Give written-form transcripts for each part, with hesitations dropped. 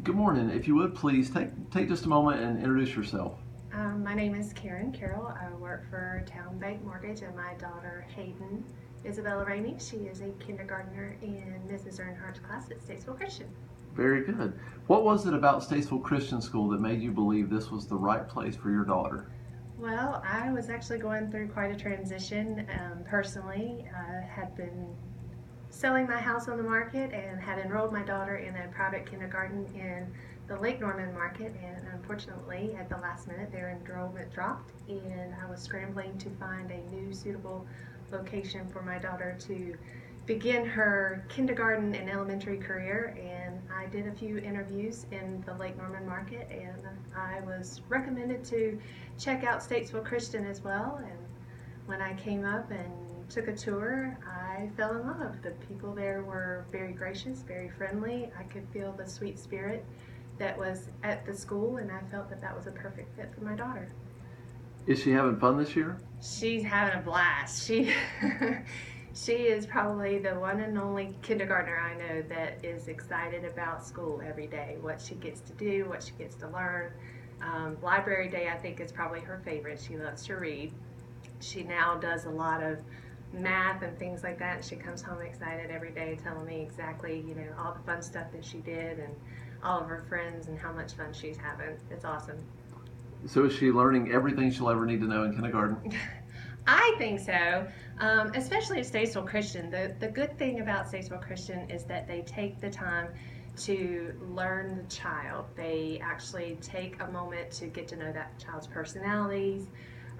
Good morning. If you would please take just a moment and introduce yourself. My name is Karyn Carroll. I work for Town Bank Mortgage, and my daughter Hayden Isabella Ramey. She is a kindergartner in Mrs. Earnhardt's class at Statesville Christian. Very good. What was it about Statesville Christian School that made you believe this was the right place for your daughter? Well, I was actually going through quite a transition personally. I had been selling my house on the market and had enrolled my daughter in a private kindergarten in the Lake Norman market, and unfortunately at the last minute their enrollment dropped, and I was scrambling to find a new suitable location for my daughter to begin her kindergarten and elementary career. And I did a few interviews in the Lake Norman market, and I was recommended to check out Statesville Christian as well. And when I came up and took a tour, I fell in love. The people there were very gracious, very friendly. I could feel the sweet spirit that was at the school, and I felt that that was a perfect fit for my daughter. Is she having fun this year? She's having a blast. She is probably the one and only kindergartner I know that is excited about school every day, what she gets to do, what she gets to learn. Library day, I think, is probably her favorite. She loves to read. She now does a lot of math and things like that, and she comes home excited every day telling me exactly, all the fun stuff that she did and all of her friends and how much fun she's having. It's awesome. So is she learning everything she'll ever need to know in kindergarten? I think so, especially at Statesville Christian. The good thing about Statesville Christian is that they take the time to learn the child. They actually take a moment to get to know that child's personalities,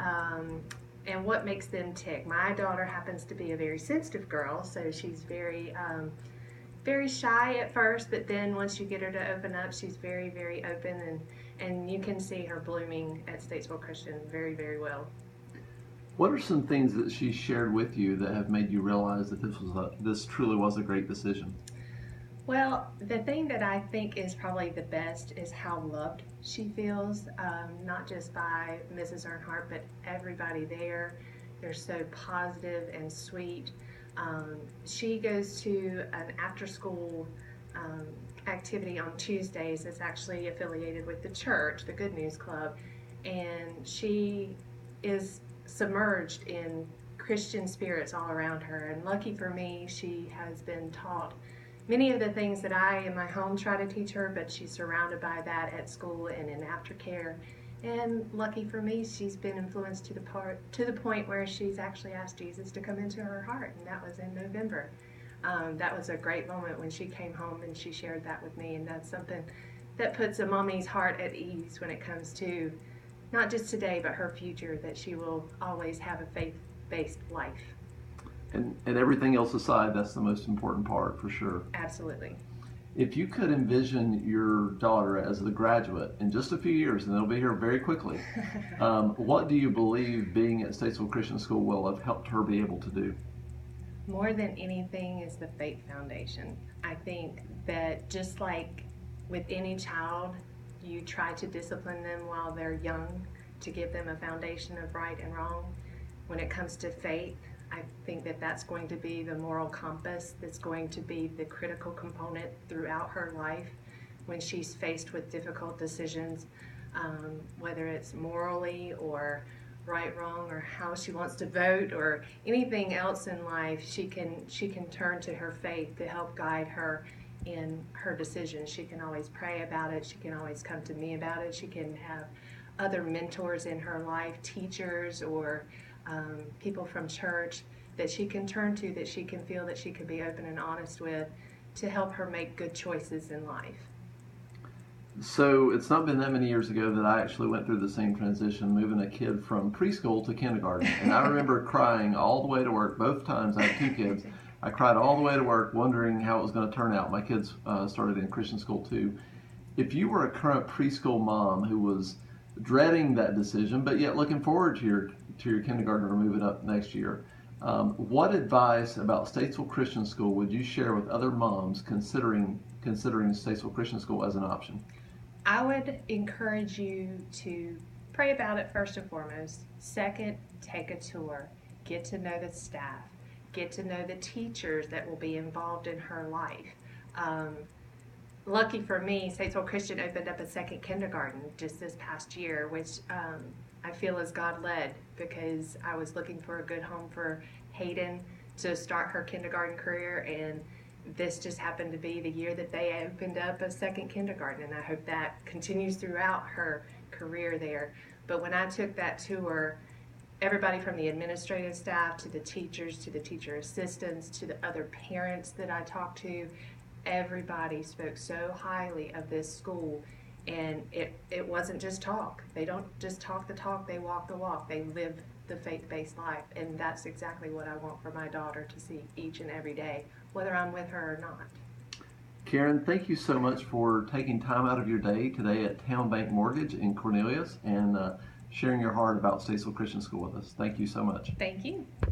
um, and what makes them tick. My daughter happens to be a very sensitive girl, so she's very shy at first, but then once you get her to open up, she's very, very open, and you can see her blooming at Statesville Christian very, very well. What are some things that she shared with you that have made you realize that this truly was a great decision? Well, the thing that I think is probably the best is how loved she feels, not just by Mrs. Earnhardt, but everybody there. They're so positive and sweet. She goes to an after school um, activity on Tuesdays that's actually affiliated with the church, the Good News Club, and she is submerged in Christian spirits all around her. And lucky for me, she has been taught many of the things that I in my home try to teach her, but she's surrounded by that at school and in aftercare. And lucky for me, she's been influenced to the point where she's actually asked Jesus to come into her heart, and that was in November. That was a great moment when she came home and she shared that with me, and that's something that puts a mommy's heart at ease when it comes to not just today, but her future, that she will always have a faith-based life. And everything else aside, that's the most important part for sure. Absolutely. If you could envision your daughter as the graduate in just a few years, and they'll be here very quickly, what do you believe being at Statesville Christian School will have helped her be able to do? More than anything is the faith foundation. I think that just like with any child, you try to discipline them while they're young to give them a foundation of right and wrong. When it comes to faith, I think that that's going to be the moral compass that's going to be the critical component throughout her life when she's faced with difficult decisions, whether it's morally or right, wrong, or how she wants to vote or anything else in life. She can turn to her faith to help guide her in her decisions. She can always pray about it. She can always come to me about it. She can have other mentors in her life, teachers or people from church that she can turn to, that she can feel that she can be open and honest with, to help her make good choices in life. So it's not been that many years ago that I actually went through the same transition, moving a kid from preschool to kindergarten. And I remember crying all the way to work both times. I have two kids. I cried all the way to work, wondering how it was going to turn out. My kids started in Christian school too. If you were a current preschool mom who was dreading that decision, but yet looking forward to your kindergartner moving up next year, what advice about Statesville Christian School would you share with other moms considering Statesville Christian School as an option? I would encourage you to pray about it first and foremost. Second, take a tour. Get to know the staff. Get to know the teachers that will be involved in her life. Um, lucky for me, Statesville Christian opened up a second kindergarten just this past year, which I feel is God led, because I was looking for a good home for Hayden to start her kindergarten career, and this just happened to be the year that they opened up a second kindergarten, and I hope that continues throughout her career there. But when I took that tour, everybody from the administrative staff to the teachers to the teacher assistants to the other parents that I talked to, everybody spoke so highly of this school. And it wasn't just talk. They don't just talk the talk, they walk the walk. They live the faith-based life. And that's exactly what I want for my daughter to see each and every day, whether I'm with her or not. Karyn, thank you so much for taking time out of your day today at Town Bank Mortgage in Cornelius and sharing your heart about Statesville Christian School with us. Thank you so much. Thank you.